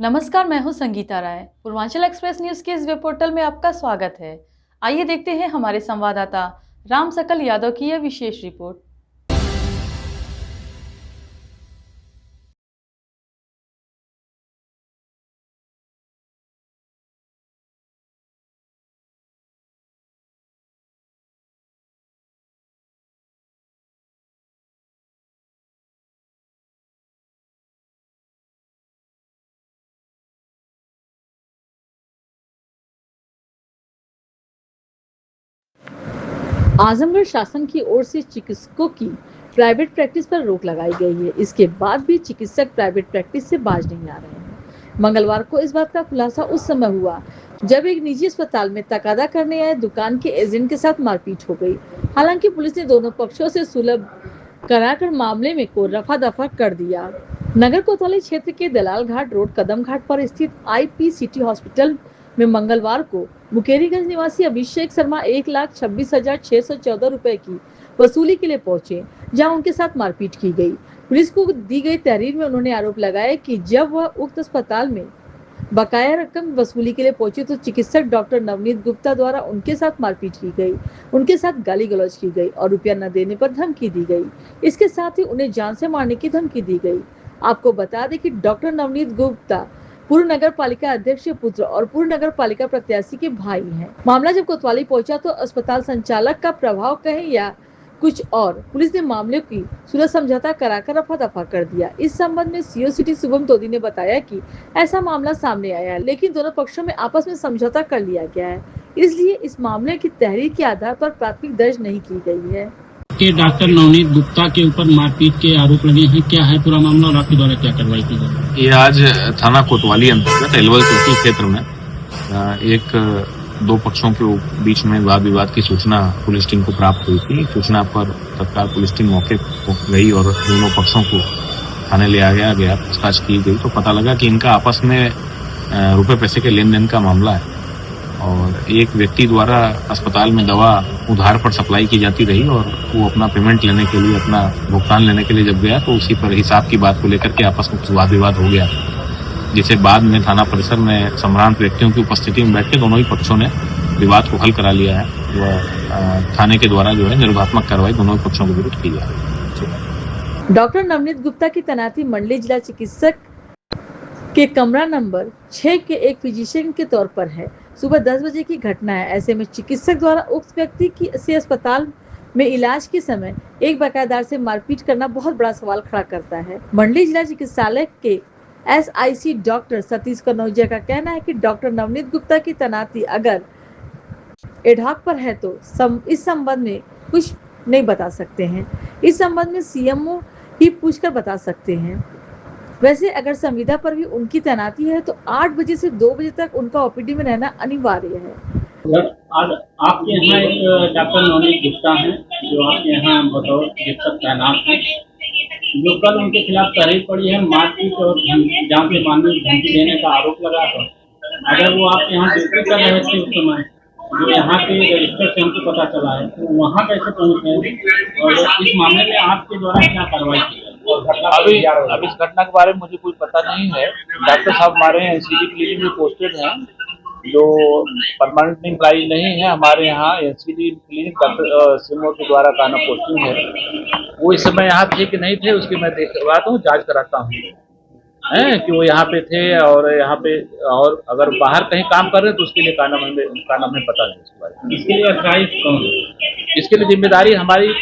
नमस्कार, मैं हूं संगीता राय। पूर्वांचल एक्सप्रेस न्यूज के इस वेब पोर्टल में आपका स्वागत है। आइए देखते हैं हमारे संवाददाता राम सकल यादव की यह विशेष रिपोर्ट। आजमगढ़ शासन की ओर से चिकित्सकों की प्राइवेट प्रैक्टिस पर रोक लगाई गई है। इसके बाद भी चिकित्सक प्राइवेट प्रैक्टिस से बाज नहीं आ रहे हैं। मंगलवार को इस बात का खुलासा उस समय हुआ जब एक निजी अस्पताल में तकादा करने आए दुकान के एजेंट के साथ मारपीट हो गई। हालांकि पुलिस ने दोनों पक्षों से सुलह कराकर मामले में को रफा दफा कर दिया। नगर कोतवाली क्षेत्र के दलाल घाट रोड कदम घाट पर स्थित IP सिटी हॉस्पिटल में मंगलवार को मुकेरीगंज निवासी अभिषेक शर्मा 1,26,614 रुपए की वसूली के लिए पहुंचे, जहां उनके साथ मारपीट की गई। पुलिस को दी गई तहरीर में उन्होंने आरोप लगाया कि जब वह उक्त अस्पताल में बकाया रकम वसूली के लिए पहुंचे तो चिकित्सक डॉक्टर नवनीत गुप्ता द्वारा उनके साथ मारपीट की गई, उनके साथ गाली गलौज की गई और रुपया न देने पर धमकी दी गई। इसके साथ ही उन्हें जान से मारने की धमकी दी गई। आपको बता दें कि डॉक्टर नवनीत गुप्ता पूर्व नगर पालिका अध्यक्ष के पुत्र और पूर्व नगर पालिका प्रत्याशी के भाई हैं। मामला जब कोतवाली पहुंचा तो अस्पताल संचालक का प्रभाव कहे या कुछ और, पुलिस ने मामले की सुलह समझौता कराकर रफा दफा कर दिया। इस संबंध में CO सिटी शुभम तोदी ने बताया कि ऐसा मामला सामने आया है, लेकिन दोनों पक्षों में आपस में समझौता कर लिया गया है, इसलिए इस मामले की तहरीर के आधार पर प्राथमिक दर्ज नहीं की गई है। के डॉक्टर नवनीत गुप्ता के ऊपर मारपीट के आरोप लगे हैं, क्या है पूरा मामला और आपके द्वारा क्या कार्रवाई की गई? ये आज थाना कोतवाली अंतर्गत एलवल चौकी क्षेत्र में दो पक्षों के बीच में वाद विवाद की सूचना पुलिस टीम को प्राप्त हुई थी। सूचना पर तत्काल पुलिस टीम मौके पर गई और दोनों पक्षों को थाने ले आया गया, पूछताछ की गई तो पता लगा कि इनका आपस में रुपए पैसे के लेन देन का मामला है और एक व्यक्ति द्वारा अस्पताल में दवा उधार पर सप्लाई की जाती रही और वो अपना पेमेंट लेने के लिए, अपना भुगतान लेने के लिए जब गया तो उसी पर हिसाब की बात को लेकर के आपस में कुछ वाद विवाद हो गया, जिसे बाद में थाना परिसर में सम्भ्रांत व्यक्तियों की उपस्थिति में बैठ के दोनों ही पक्षों ने विवाद को हल करा लिया है। वह थाने के द्वारा जो है निरूपात्मक कार्रवाई दोनों ही पक्षों के विरुद्ध की जा रही है। डॉक्टर नवनीत गुप्ता की तैनाती मंडली जिला चिकित्सक के कमरा नंबर 6 के एक फिजिशियन के तौर पर है। सुबह 10 बजे की घटना है। ऐसे में चिकित्सक द्वारा उक्त व्यक्ति की से अस्पताल में इलाज के समय एक बकायेदार से मारपीट करना बहुत बड़ा सवाल खड़ा करता है। मंडली जिला चिकित्सालय के SIC डॉक्टर सतीश कनौजिया का कहना है कि डॉक्टर नवनीत गुप्ता की तैनाती अगर एडहॉक पर है तो इस संबंध में कुछ नहीं बता सकते हैं। इस संबंध में CMO ही पूछकर बता सकते हैं। वैसे अगर संविदा पर भी उनकी तैनाती है तो 8 बजे से 2 बजे तक उनका OPD में रहना अनिवार्य है। आज आपके यहाँ एक डॉक्टर नवनीत गुप्ता हैं जो आपके यहाँ बतौर चिकित्सक तैनात हैं, जो कल उनके खिलाफ तहरीर पड़ी है मारपीट और जान से मारने की धमकी देने का आरोप लगा है। अगर वो आपके यहाँ ड्यूटी कर रहे थे उस समय, जो यहाँ के रजिस्टर से हमको पता चला है, तो वहाँ कैसे पहुँचे और इस मामले में आपके द्वारा क्या कार्रवाई की है? अब इस घटना के बारे में मुझे कोई पता नहीं है। डॉक्टर साहब हमारे यहाँ NCD क्लिनिक में पोस्टेड हैं, जो परमानेंट एम्प्लॉई नहीं है। हमारे यहाँ NCD क्लिनिक डॉक्टर सिमो के द्वारा काना पोस्टिंग है। वो इस समय यहाँ थे कि नहीं थे उसकी मैं देखवाता हूँ, जांच कराता हूँ कि वो यहाँ पे थे और यहाँ पे, और अगर बाहर कहीं काम कर रहे हैं तो उसके लिए काना हमें पता नहीं इसके बारे में। इसके लिए अथॉराइज कौन है? इसके लिए जिम्मेदारी हमारी,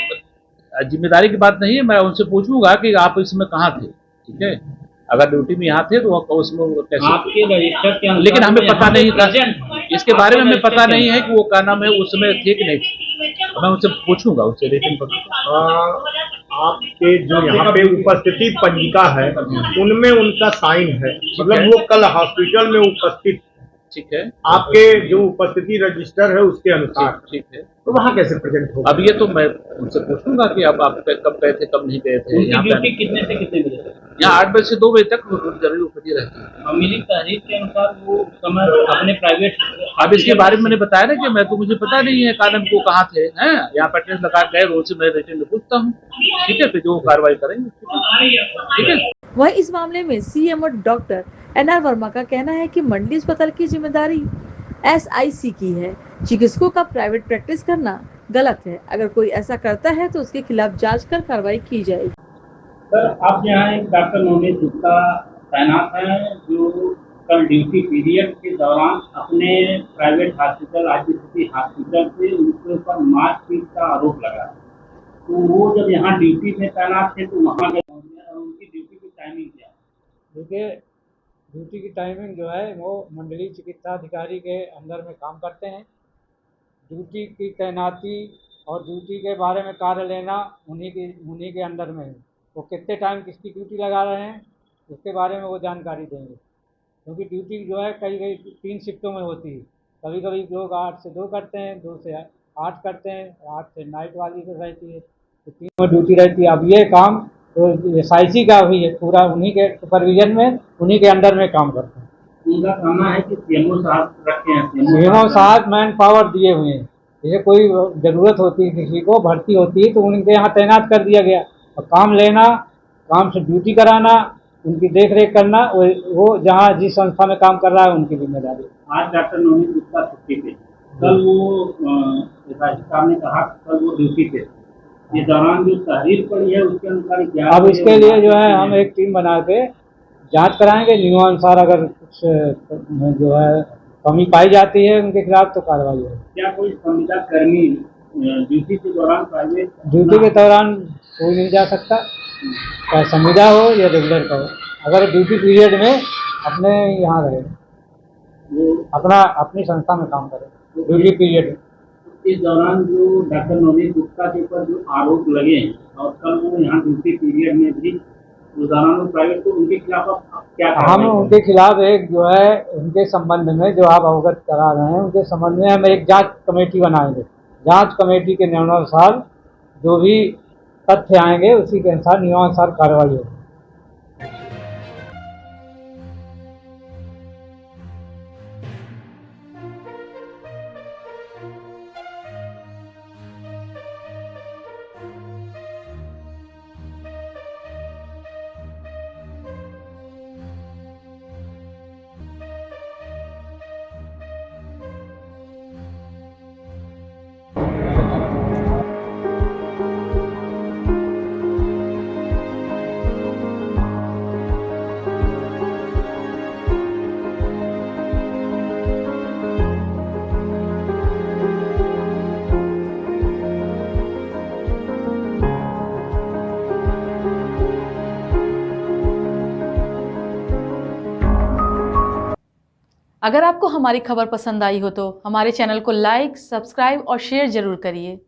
जिम्मेदारी की बात नहीं है। मैं उनसे पूछूंगा कि आप इसमें कहाँ थे, ठीक है। अगर ड्यूटी में यहाँ थे तो उसमें कैसे आपके रजिस्टर के अनुसार, लेकिन हमें पता नहीं था इसके बारे में, हमें पता नहीं है कि वो क्या नाम है उस समय थे कि नहीं थे। मैं उनसे पूछूंगा, उससे रिटर्न पर। आपके जो यहाँ पे उपस्थिति पंजिका है उनमें उनका साइन है, मतलब वो कल हॉस्पिटल में उपस्थित, ठीक है। आपके जो उपस्थिति रजिस्टर है उसके अनुसार, ठीक है। तो वहाँ कैसे प्रेजेंट होगा? अब ये तो मैं उनसे पूछूंगा कि अब आप कब गए थे कब नहीं गए थे। यहाँ ड्यूटी कितने से कितने बजे तक? यहाँ 8 बजे से 2 बजे तक जरूरी उपस्थिति रहती है। मिली तहरीर के अनुसार वो समय अपने प्राइवेट, अब इसके बारे में मैंने बताया ना कि मैं तो, मुझे पता नहीं है कानम को कहाँ थे, हैं यहाँ पर अटेंडेंस लगा गए, रोज से मैं रिटर्न में पूछता हूँ, ठीक है। फिर जो कार्रवाई करेंगे, ठीक है। वहीं इस मामले में सीएमओ डॉक्टर NR वर्मा का कहना है कि मंडली अस्पताल की जिम्मेदारी SIC की है। चिकित्सकों का प्राइवेट प्रैक्टिस करना गलत है। अगर कोई ऐसा करता है तो उसके खिलाफ जांच कर कार्रवाई की जाएगी। सर, आप यहाँ एक डॉक्टर नवनीत गुप्ता तैनात हैं जो कल ड्यूटी पीरियड के दौरान अपने प्राइवेट हॉस्पिटल आईपीसीसी हॉस्पिटल से उनके ऊपर मारपीट का आरोप लगा। तो वो जब यहाँ ड्यूटी में तैनात थे तो वहाँ गए और उनकी ड्यूटी की टाइमिंग क्या है? देखिए, ड्यूटी की टाइमिंग जो है वो मंडलीय चिकित्सा अधिकारी के अंदर में काम करते हैं। ड्यूटी की तैनाती और ड्यूटी के बारे में कार्य लेना उन्हीं के अंदर में है। वो कितने टाइम किसकी ड्यूटी लगा रहे हैं उसके बारे में वो जानकारी देंगे, क्योंकि ड्यूटी जो है कई 3 शिफ्टों में होती है। कभी कभी लोग 8 से 2 करते हैं, 2 से 8 करते हैं, 8 से नाइट वाली जो रहती है, तो 3 में ड्यूटी रहती है। अब ये काम तो SIC का भी है, पूरा उन्हीं के सुपरविजन में उन्हीं के अंडर में काम करते हैं। उनका कहना है कि सीएमओ साहब रखे हैं, सीएमओ साहब मैन पावर दिए हुए हैं। जैसे कोई ज़रूरत होती है, किसी को भर्ती होती है तो उनके यहाँ तैनात कर दिया गया। और काम लेना, काम से ड्यूटी कराना, उनकी देख रेख करना, वो जहाँ जिस संस्था में काम कर रहा है उनकी जिम्मेदारी। आज डॉक्टर नवनीत गुप्ता छुट्टी पे, कल वो साहब ने कहा कल वो ड्यूटी पे, ये दौरान जो तहरीर पड़ी है उसके अनुसार क्या? अब इसके लिए जो है हम एक टीम बना के जांच कराएंगे। नियमानुसार अगर कुछ जो है कमी पाई जाती है उनके खिलाफ तो कार्रवाई होगी। क्या कोई संविदा कर्मी ड्यूटी के दौरान प्राइवेट ड्यूटी के दौरान कोई नहीं जा सकता, चाहे संविदा हो या रेगुलर का हो, अगर ड्यूटी पीरियड में अपने यहाँ रहे, वो अपनी संस्था में काम करे ड्यूटी पीरियड में। इस दौरान जो डॉक्टर नवनीत गुप्ता के ऊपर जो आरोप लगे हैं और कल वो यहाँ ड्यूटी पीरियड में भी उस दौरान प्राइवेट, तो उनके खिलाफ आप क्या? हम उनके खिलाफ एक जो है उनके संबंध में जो आप अवगत करा रहे हैं उनके संबंध में हम एक जांच कमेटी बनाएंगे। जांच कमेटी के नियमानुसार जो भी तथ्य आएंगे उसी के अनुसार नियमानुसार कार्रवाई होगी। अगर आपको हमारी खबर पसंद आई हो तो हमारे चैनल को लाइक, सब्सक्राइब और शेयर जरूर करिए।